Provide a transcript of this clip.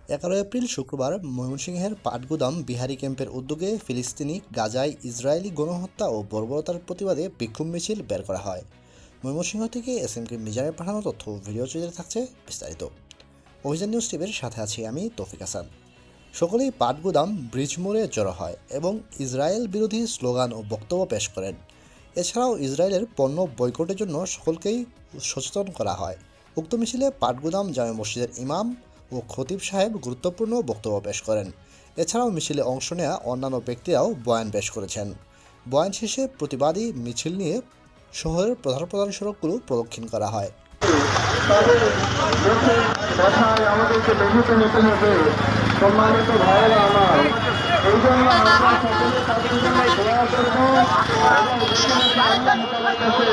11 April শুক্রবার ময়মনসিংহের পাটগুদাম বিহারি ক্যাম্পের উদ্যোগে ফিলিস্তিনি গাজায় ইসরায়েলি গণহত্যা ও বর্বরতার প্রতিবাদে বিক্ষোভ মিছিল বের করা হয়। ময়মনসিংহ থেকে এসএমকে মিজানের পাঠানো তথ্য ভিডিও চিত্রে থাকছে বিস্তারিত। অভিযান নিউজ টিভির সাথে আছি আমি তৌফিক হাসান। সকলেই পাটগুদাম ব্রিজ মোড়ে জড়ো হয় এবং ইসরায়েল বিরোধী স্লোগান ও বক্তব্য পেশ করেন। এছাড়াও ইসরায়েলের পণ্য বয়কটের জন্য সকলকেই সচেতন করা হয়। উক্ত মিছিলে পাটগুদাম জামে মসজিদের ইমাম ও খতিব সাহেব গুরুত্বপূর্ণ বক্তব্য পেশ করেন। এছাড়াও মিছিলে অংশ নেওয়া অন্যান্য ব্যক্তিরাও বয়ান পেশ করেছেন। বয়ান শেষে প্রতিবাদী মিছিল নিয়ে শহরের প্রধান প্রধান সড়কগুলো প্রদক্ষিণ করা হয়। আমাদেরকে বেঁধে নিতে হবে। সম্মানিত ভাইয়েরা আমার, এই জন্য আমরা সকলে তাদের জন্য দোয়া করবো এবং কাছে